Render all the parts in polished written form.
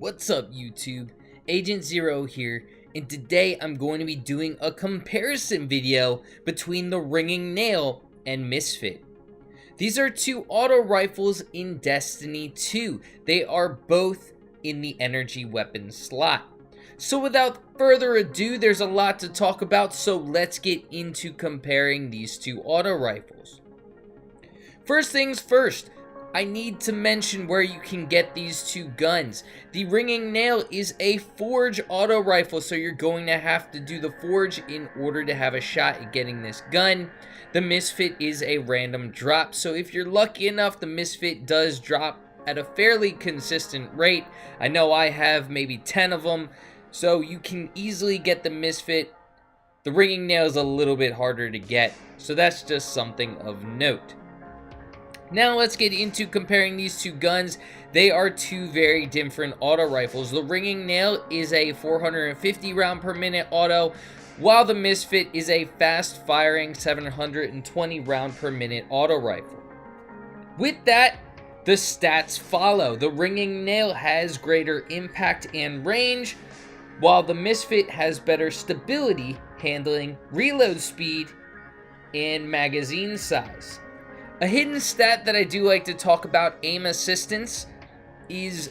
What's up YouTube? Agent Zero here, and today I'm going to be doing a comparison video between the Ringing Nail and Misfit. These are two auto rifles in Destiny 2. They are both in the energy weapon slot. So without further ado, there's a lot to talk about, so let's get into comparing these two auto rifles. First things first, I need to mention where you can get these two guns. The Ringing Nail is a forge auto rifle, so you're going to have to do the forge in order to have a shot at getting this gun. The Misfit is a random drop, so if you're lucky enough, the Misfit does drop at a fairly consistent rate. I know I have maybe 10 of them, so you can easily get the Misfit. The Ringing Nail is a little bit harder to get, so that's just something of note. Now let's get into comparing these two guns. They are two very different auto rifles. The Ringing Nail is a 450 round per minute auto, while the Misfit is a fast firing 720 round per minute auto rifle. With that, the stats follow. The Ringing Nail has greater impact and range, while the Misfit has better stability, handling, reload speed, and magazine size. A hidden stat that I do like to talk about, aim assistance, is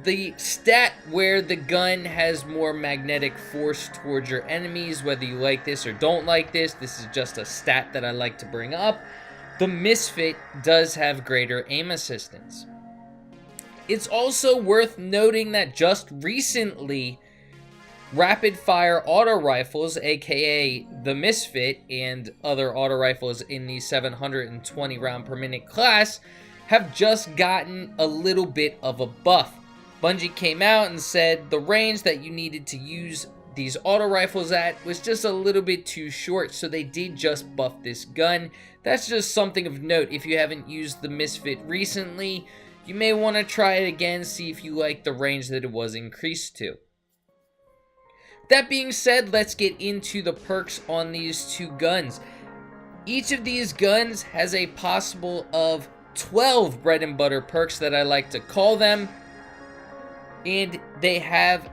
the stat where the gun has more magnetic force towards your enemies. Whether you like this or don't like this, this is just a stat that I like to bring up. The Misfit does have greater aim assistance. It's also worth noting that just recently, rapid fire auto rifles, aka the Misfit, and other auto rifles in the 720 round per minute class have just gotten a little bit of a buff. Bungie came out and said the range that you needed to use these auto rifles at was just a little bit too short, so they did just buff this gun. That's just something of note. If you haven't used the Misfit recently, you may want to try it again, see if you like the range that it was increased to. That being said, let's get into the perks on these two guns. Each of these guns has a possible of 12 bread and butter perks that I like to call them. And they have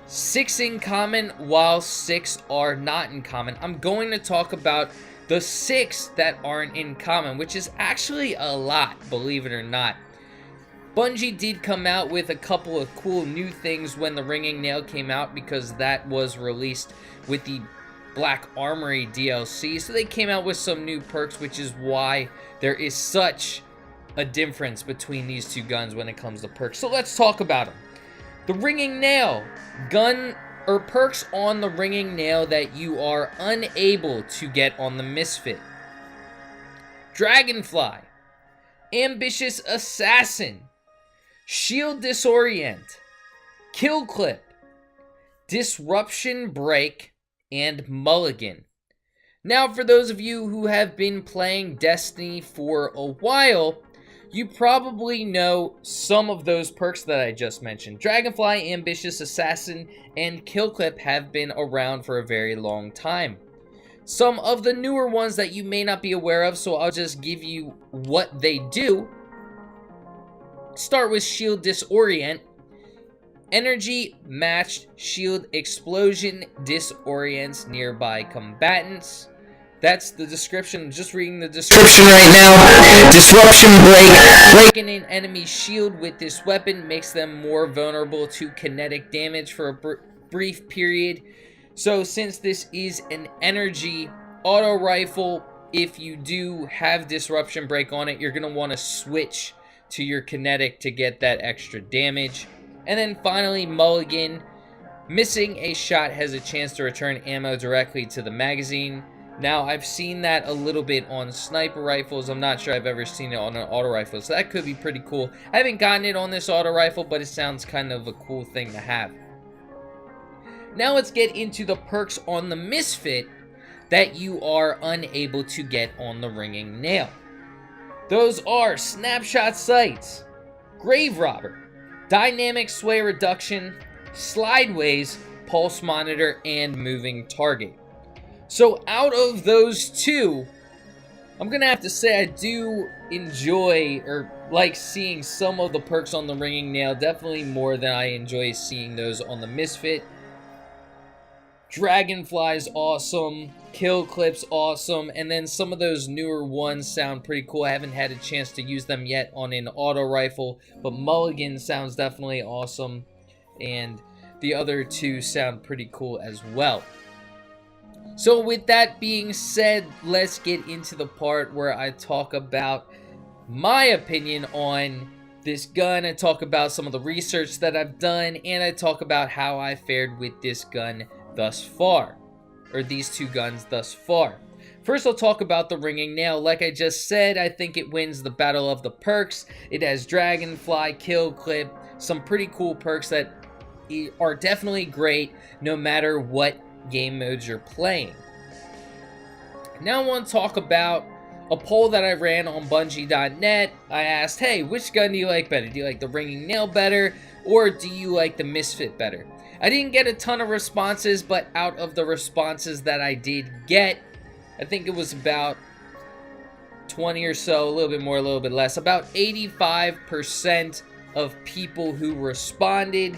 6 in common, while 6 are not in common. I'm going to talk about the 6 that aren't in common, which is actually a lot, believe it or not. Bungie did come out with a couple of cool new things when the Ringing Nail came out, because that was released with the Black Armory DLC. So they came out with some new perks, which is why there is such a difference between these two guns when it comes to perks. So let's talk about them. The Ringing Nail, gun or perks on the Ringing Nail that you are unable to get on the Misfit. Dragonfly, Ambitious Assassin, Shield Disorient, Kill Clip, Disruption Break, and Mulligan. Now, for those of you who have been playing Destiny for a while, you probably know some of those perks that I just mentioned. Dragonfly, Ambitious Assassin, and Kill Clip have been around for a very long time. Some of the newer ones that you may not be aware of, so I'll just give you what they do. Start with Shield Disorient. Energy matched shield explosion disorients nearby combatants. That's the description. I'm just reading the description right now. Disruption break. Breaking an enemy's shield with this weapon makes them more vulnerable to kinetic damage for a brief period. So since this is an energy auto rifle, if you do have disruption break on it, you're going to want to switch to your kinetic to get that extra damage. And then finally, Mulligan. Missing a shot has a chance to return ammo directly to the magazine. Now, I've seen that a little bit on sniper rifles. I'm not sure I've ever seen it on an auto rifle, so that could be pretty cool. I haven't gotten it on this auto rifle, but it sounds kind of a cool thing to have. Now let's get into the perks on the Misfit that you are unable to get on the Ringing Nail. Those are Snapshot Sights, Grave Robber, Dynamic Sway Reduction, Slideways, Pulse Monitor, and Moving Target. So out of those two, I'm going to have to say I do enjoy, or like seeing some of the perks on the Ringing Nail, definitely more than I enjoy seeing those on the Misfit. Dragonfly's awesome, Kill Clip's awesome, and then some of those newer ones sound pretty cool. I haven't had a chance to use them yet on an auto rifle, but Mulligan sounds definitely awesome, and the other two sound pretty cool as well. So with that being said, let's get into the part where I talk about my opinion on this gun. I talk about some of the research that I've done, and I talk about how I fared with this gun thus far, or these two guns thus far. First, I'll talk about the Ringing Nail. Like I just said, I think it wins the battle of the perks. It has Dragonfly, Kill Clip, some pretty cool perks that are definitely great no matter what game modes you're playing. Now I want to talk about a poll that I ran on Bungie.net. I asked, hey, which gun do you like better? Do you like the Ringing Nail better, or do you like the Misfit better? I didn't get a ton of responses, but out of the responses that I did get, I think it was about 20 or so, a little bit more, a little bit less. About 85% of people who responded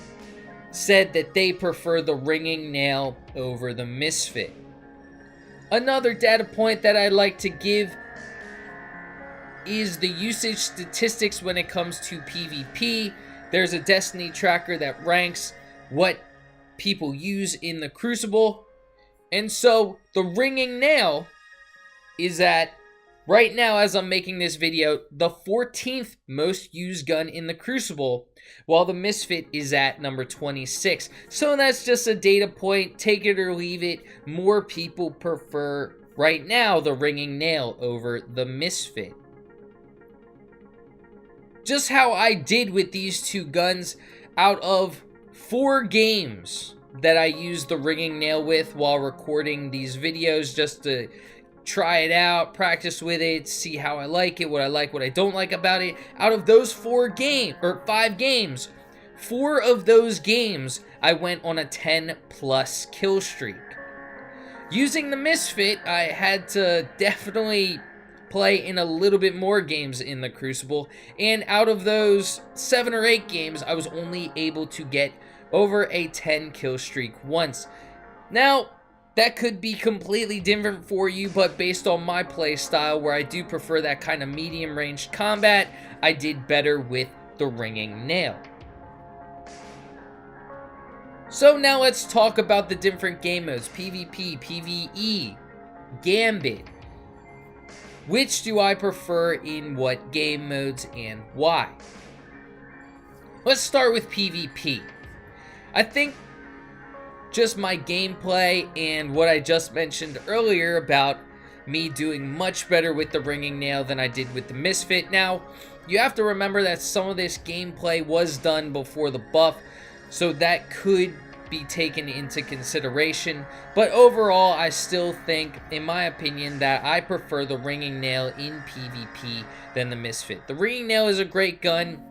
said that they prefer the Ringing Nail over the Misfit. Another data point that I'd like to give is the usage statistics when it comes to PvP. There's a Destiny tracker that ranks what people use in the Crucible, and so the Ringing Nail is at, right now as I'm making this video, the 14th most used gun in the Crucible, while the Misfit is at number 26. So that's just a data point, take it or leave it. More people prefer, right now, the Ringing Nail over the Misfit. Just how I did with these two guns, out of 4 games that I used the Ringing Nail with while recording these videos, just to try it out, practice with it, see how I like it, what I don't like about it. Out of those 5 games, 4 of those games I went on a 10+ kill streak. Using the Misfit, I had to definitely play in a little bit more games in the Crucible, and out of those 7 or 8 games, I was only able to get over a 10 kill streak once. Now, that could be completely different for you, but based on my play style, where I do prefer that kind of medium range combat, I did better with the Ringing Nail. So now let's talk about the different game modes: PvP, PvE, Gambit. Which do I prefer in what game modes and why? Let's start with PvP. I think just my gameplay and what I just mentioned earlier about me doing much better with the Ringing Nail than I did with the Misfit. Now, you have to remember that some of this gameplay was done before the buff, so that could be taken into consideration, but overall I still think, in my opinion, that I prefer the Ringing Nail in PvP than the Misfit. The Ringing Nail is a great gun.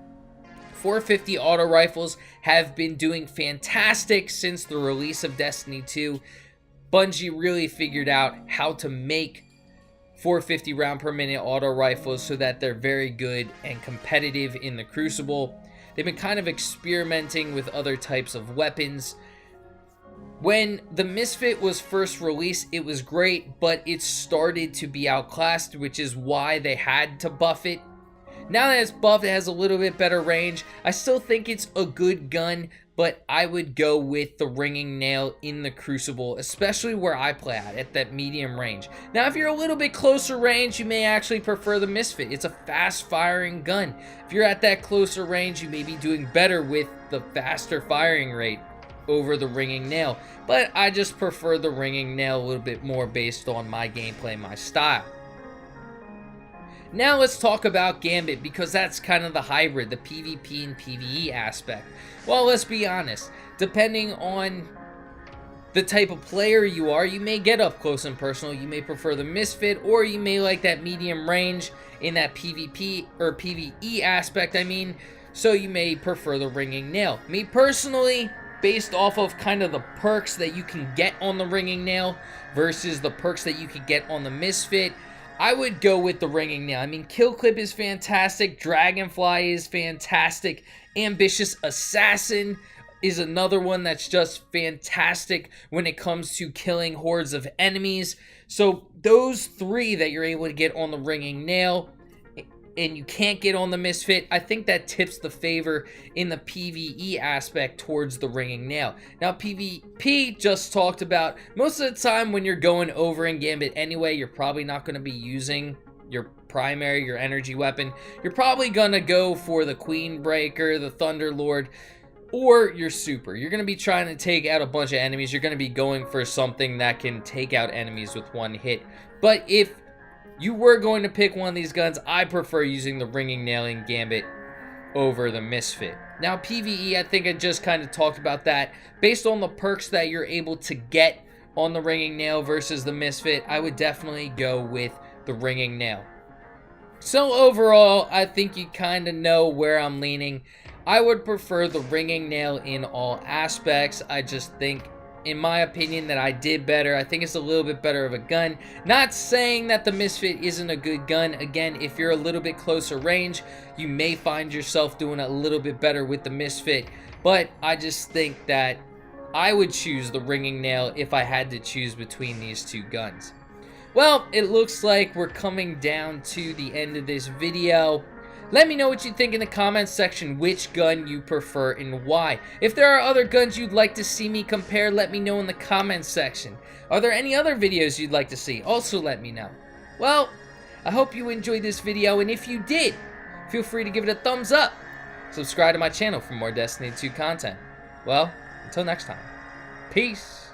450 auto rifles have been doing fantastic since the release of Destiny 2. Bungie really figured out how to make 450 round per minute auto rifles so that they're very good and competitive in the Crucible. They've been kind of experimenting with other types of weapons. When the Misfit was first released, it was great, but it started to be outclassed, which is why they had to buff it. Now that it's buffed, it has a little bit better range. I still think it's a good gun, but I would go with the Ringing Nail in the Crucible, especially where I play at that medium range. Now, if you're a little bit closer range, you may actually prefer the Misfit. It's a fast-firing gun. If you're at that closer range, you may be doing better with the faster firing rate over the Ringing Nail. But I just prefer the Ringing Nail a little bit more based on my gameplay, my style. Now let's talk about Gambit, because that's kind of the hybrid, the PvP and PvE aspect. Well, let's be honest, depending on the type of player you are, you may get up close and personal, you may prefer the Misfit, or you may like that medium range in that PvP or PvE aspect, so you may prefer the Ringing Nail. Me personally, based off of kind of the perks that you can get on the Ringing Nail versus the perks that you could get on the Misfit, I would go with the ringing nail. I mean, Kill Clip is fantastic. Dragonfly is fantastic. Ambitious Assassin is another one that's just fantastic when it comes to killing hordes of enemies. So those three that you're able to get on the ringing nail and you can't get on the Misfit, I think that tips the favor in the PvE aspect towards the ringing nail. Now, PvP, just talked about, most of the time when you're going over in Gambit anyway, you're probably not going to be using your primary, your energy weapon. You're probably going to go for the Queen Breaker, the Thunder Lord, or your super. You're going to be trying to take out a bunch of enemies. You're going to be going for something that can take out enemies with one hit. But if you were going to pick one of these guns, I prefer using the ringing nail in Gambit over the Misfit. Now, PvE, I think I just kind of talked about that. Based on the perks that you're able to get on the ringing nail versus the Misfit, I would definitely go with the ringing nail. So overall, I think you kind of know where I'm leaning. I would prefer the ringing nail in all aspects. I just think, in my opinion, that I did better. I think it's a little bit better of a gun. Not saying that the Misfit isn't a good gun. Again, if you're a little bit closer range, you may find yourself doing a little bit better with the Misfit. But I just think that I would choose the ringing nail if I had to choose between these two guns. Well, it looks like we're coming down to the end of this video. Let me know what you think in the comments section, which gun you prefer and why. If there are other guns you'd like to see me compare, let me know in the comments section. Are there any other videos you'd like to see? Also let me know. Well, I hope you enjoyed this video, and if you did, feel free to give it a thumbs up. Subscribe to my channel for more Destiny 2 content. Well, until next time, peace.